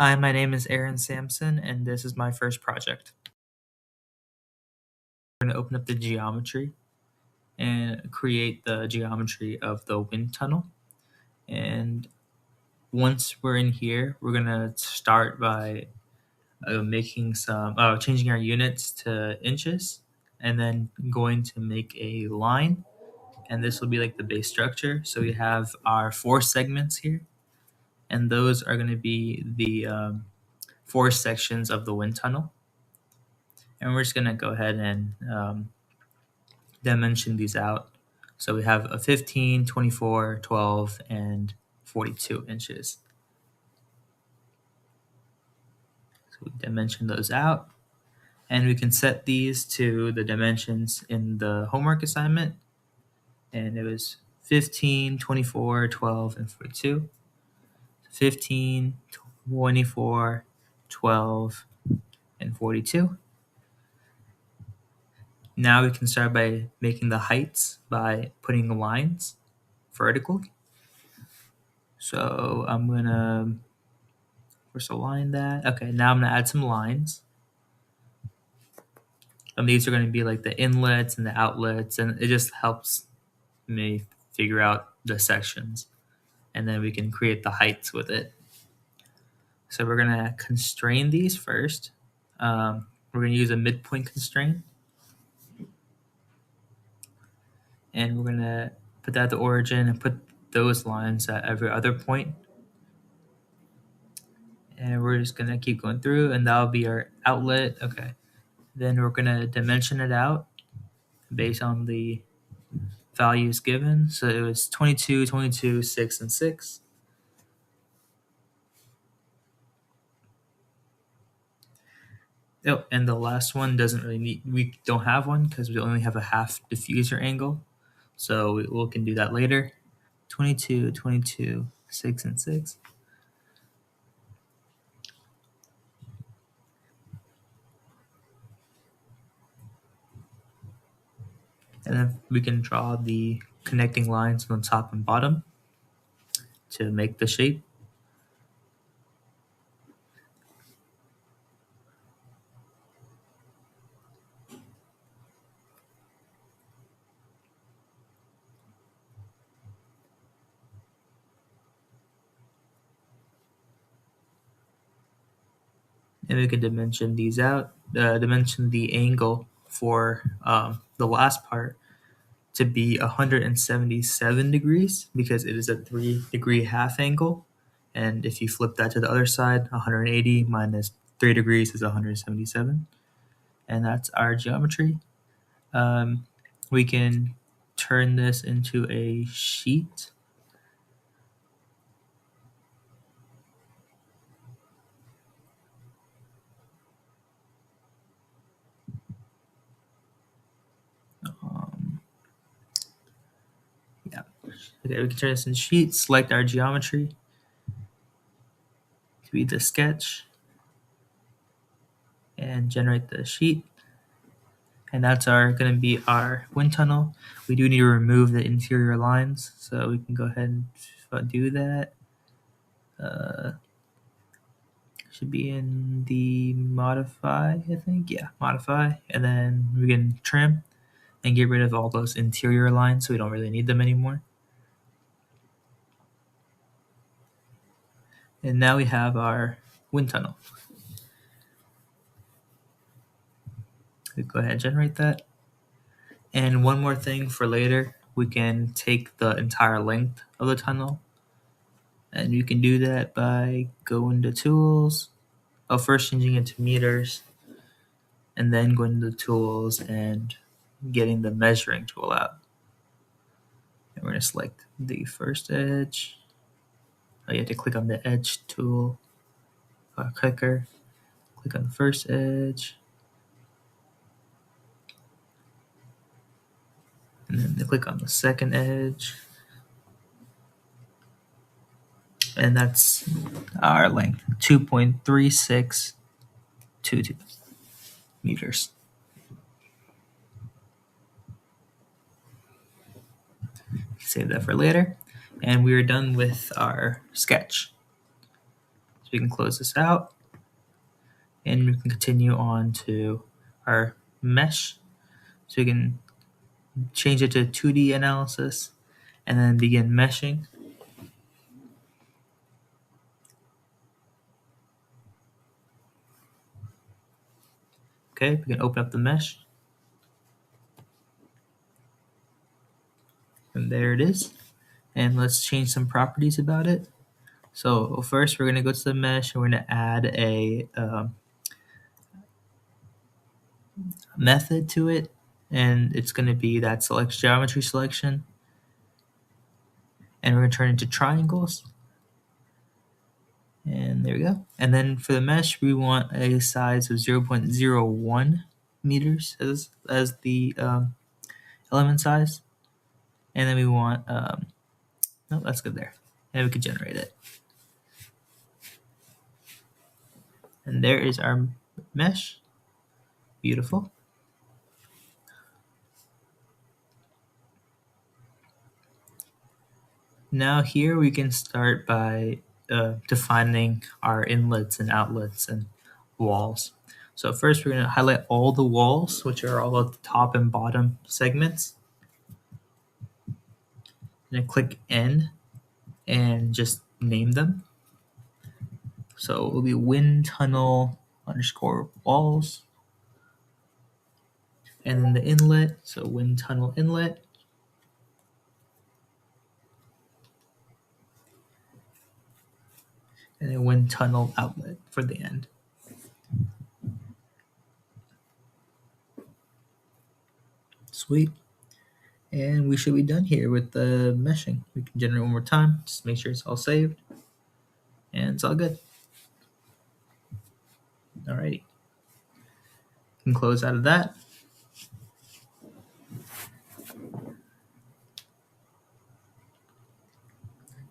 Hi, my name is Aaron Sampson, and this is my first project. We're going to open up the geometry and create the geometry of the wind tunnel. And once we're in here, we're going to start by changing our units to inches, and then going to make a line. And this will be like the base structure. So we have our 4 segments here, and those are going to be the 4 sections of the wind tunnel. And we're just going to go ahead and dimension these out. So we have a 15, 24, 12, and 42 inches. So we dimension those out. And we can set these to the dimensions in the homework assignment. And it was 15, 24, 12, and 42. 15, 24, 12, and 42. Now we can start by making the heights by putting lines vertically. So I'm going to first align that. Okay, now I'm going to add some lines. And these are going to be like the inlets and the outlets, and it just helps me figure out the sections. And then we can create the heights with it. So we're going to constrain these first. We're going to use a midpoint constraint. And we're going to put that at the origin and put those lines at every other point. And we're just going to keep going through, and that'll be our outlet. Okay. Then we're going to dimension it out based on the values given. So it was 22, 22, 6, and 6. Oh, and the last one doesn't really need, we don't have one because we only have a half diffuser angle. So we can do that later. 22, 22, 6, and 6. And then we can draw the connecting lines on the top and bottom to make the shape. And we can dimension these out, dimension the angle for the last part to be 177 degrees because it is a 3-degree half angle. And if you flip that to the other side, 180 minus 3 degrees is 177. And that's our geometry. We can turn this into a sheet. Okay, we can turn this into sheet, select our geometry to be the sketch, and generate the sheet. And that's going to be our wind tunnel. We do need to remove the interior lines, so we can go ahead and do that. Should be in the modify, I think. Yeah, modify. And then we can trim and get rid of all those interior lines so we don't really need them anymore. And now we have our wind tunnel. We go ahead and generate that. And one more thing for later, we can take the entire length of the tunnel. And you can do that by going to tools, first changing it to meters, and then going to the tools and getting the measuring tool out. And we're going to select the first edge. You have to click on the edge tool, clicker, click on the first edge, and then click on the second edge. And that's our length, 2.3622 meters. Save that for later. And we are done with our sketch. So we can close this out, and we can continue on to our mesh. So we can change it to 2D analysis and then begin meshing. Okay, we can open up the mesh. And there it is. And let's change some properties about it. So first we're going to go to the mesh and we're going to add a method to it. And it's going to be that selects geometry selection. And we're going to turn it into triangles. And there we go. And then for the mesh, we want a size of 0.01 meters as the element size. And then we want, no, that's good there. And we can generate it. And there is our mesh. Beautiful. Now here we can start by defining our inlets and outlets and walls. So first we're going to highlight all the walls, which are all at the top and bottom segments. And click N and just name them. So it will be wind tunnel underscore walls. And then the inlet, so wind tunnel inlet. And then wind tunnel outlet for the end. Sweet. And we should be done here with the meshing. We can generate one more time, just make sure it's all saved. And it's all good. Alrighty. We can close out of that.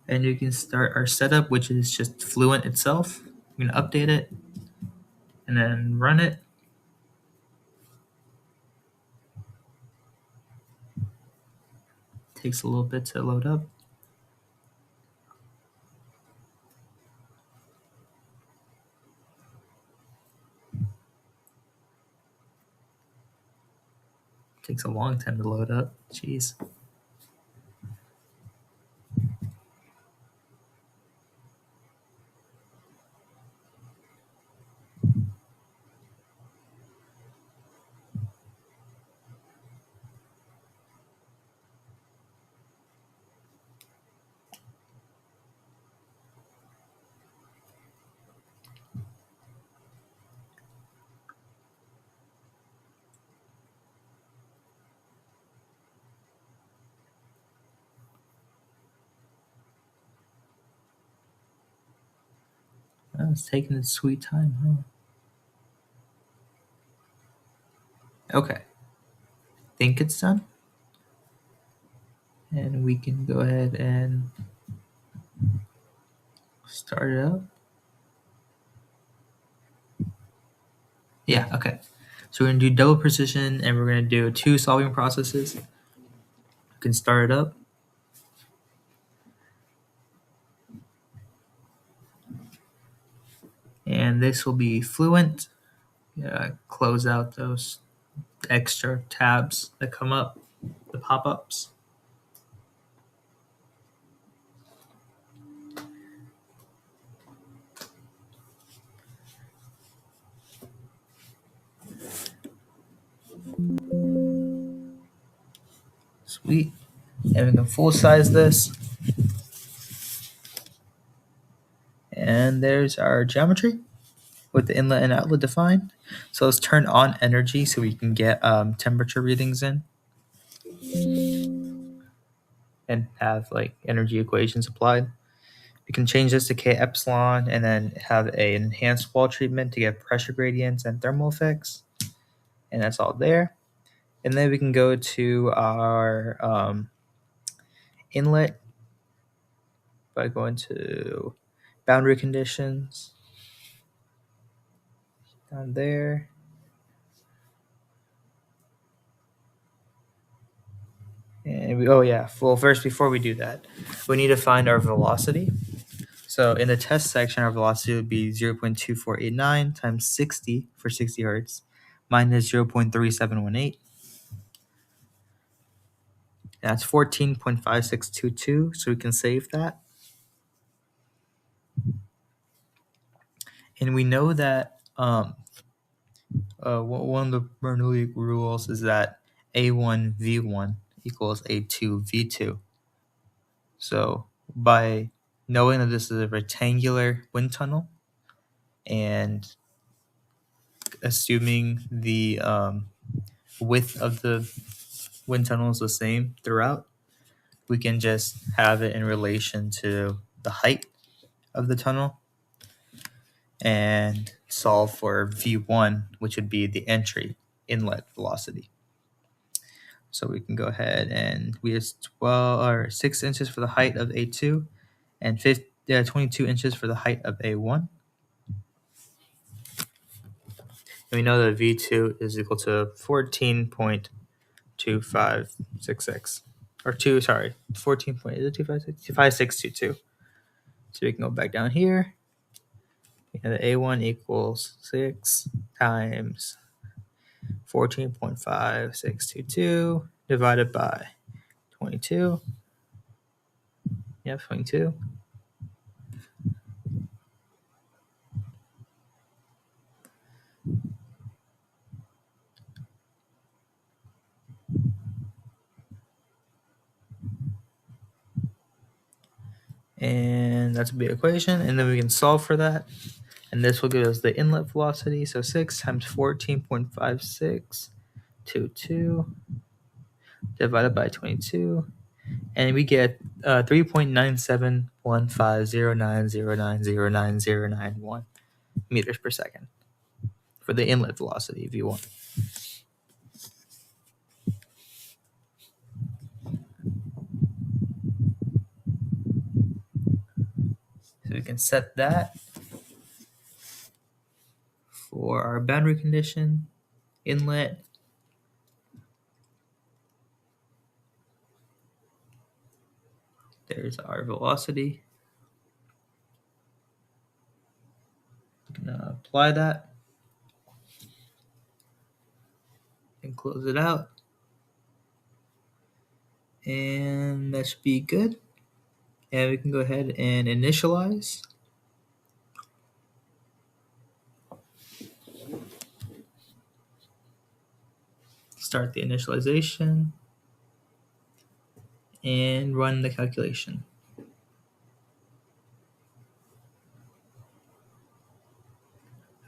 And you can start our setup, which is just Fluent itself. I'm going to update it and then run it. Takes a little bit to load up. Takes a long time to load up. Jeez. Oh, it's taking its sweet time, huh? Okay. I think it's done. And we can go ahead and start it up. Yeah, okay. So we're going to do double precision and we're going to do 2 solving processes. You can start it up. And this will be Fluent. Close out those extra tabs that come up, the pop-ups. Sweet. And we can full size this. And there's our geometry with the inlet and outlet defined. So let's turn on energy so we can get temperature readings in and have like energy equations applied. We can change this to K epsilon and then have an enhanced wall treatment to get pressure gradients and thermal effects. And that's all there. And then we can go to our inlet by going to boundary conditions down there. And well, first, before we do that, we need to find our velocity. So in the test section, our velocity would be 0.2489 times 60 for 60 hertz minus 0.3718. That's 14.5622, so we can save that. And we know that one of the Bernoulli rules is that A1 V1 equals A2 V2. So by knowing that this is a rectangular wind tunnel and assuming the width of the wind tunnel is the same throughout, we can just have it in relation to the height of the tunnel and solve for V1, which would be the entry inlet velocity. So we can go ahead and we have 6 inches for the height of A2 and 22 inches for the height of A1. And we know that V2 is equal to 14.2566. Or 5622. So we can go back down here. And the A1 equals 6 times 14.5622 divided by 22. Yep, 22. And that's a big equation. And then we can solve for that. And this will give us the inlet velocity. So 6 times 14.5622 divided by 22. And we get 3.971509090991 meters per second for the inlet velocity, V1. So we can set that for our boundary condition, inlet. There's our velocity. We can apply that and close it out. And that should be good. And we can go ahead and initialize. Start the initialization and run the calculation.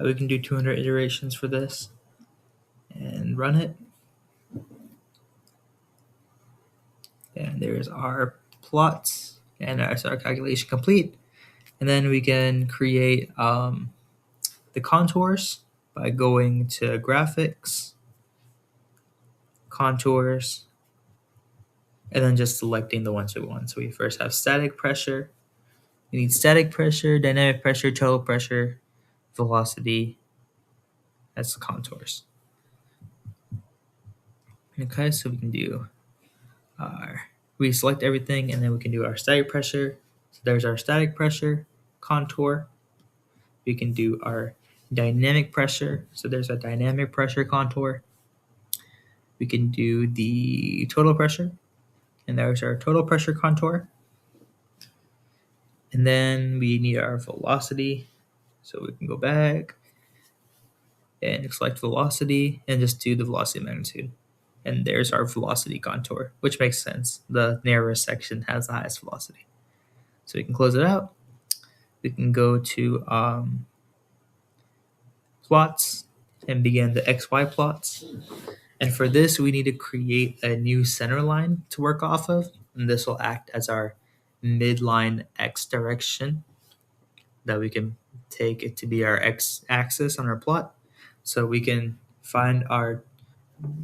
We can do 200 iterations for this and run it. And there's our plots and that's our calculation complete. And then we can create the contours by going to graphics, contours, and then just selecting the ones we want. So we first have static pressure. We need static pressure, dynamic pressure, total pressure, velocity. That's the contours. Okay, so we can do we select everything and then we can do our static pressure. So there's our static pressure contour. We can do our dynamic pressure. So there's a dynamic pressure contour. We can do the total pressure. And there's our total pressure contour. And then we need our velocity. So we can go back and select velocity and just do the velocity magnitude. And there's our velocity contour, which makes sense. The narrowest section has the highest velocity. So we can close it out. We can go to plots and begin the XY plots. And for this, we need to create a new center line to work off of. And this will act as our midline X direction that we can take it to be our X axis on our plot. So we can find our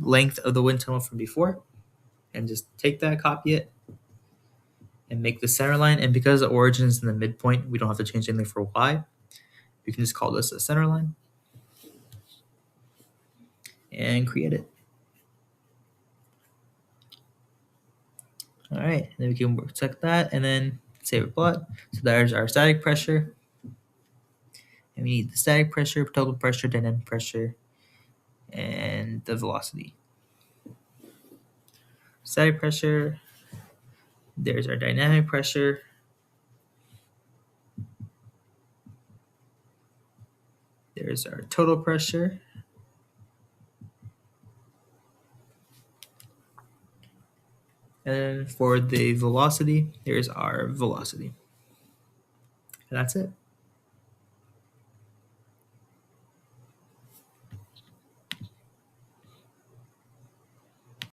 length of the wind tunnel from before and just take that, copy it, and make the center line. And because the origin is in the midpoint, we don't have to change anything for Y. We can just call this a center line and create it. All right, then we can select that and then Save a plot. So there's our static pressure. And we need the static pressure, total pressure, dynamic pressure, and the velocity. Static pressure. There's our dynamic pressure. There's our total pressure. And then for the velocity, there's our velocity. And that's it.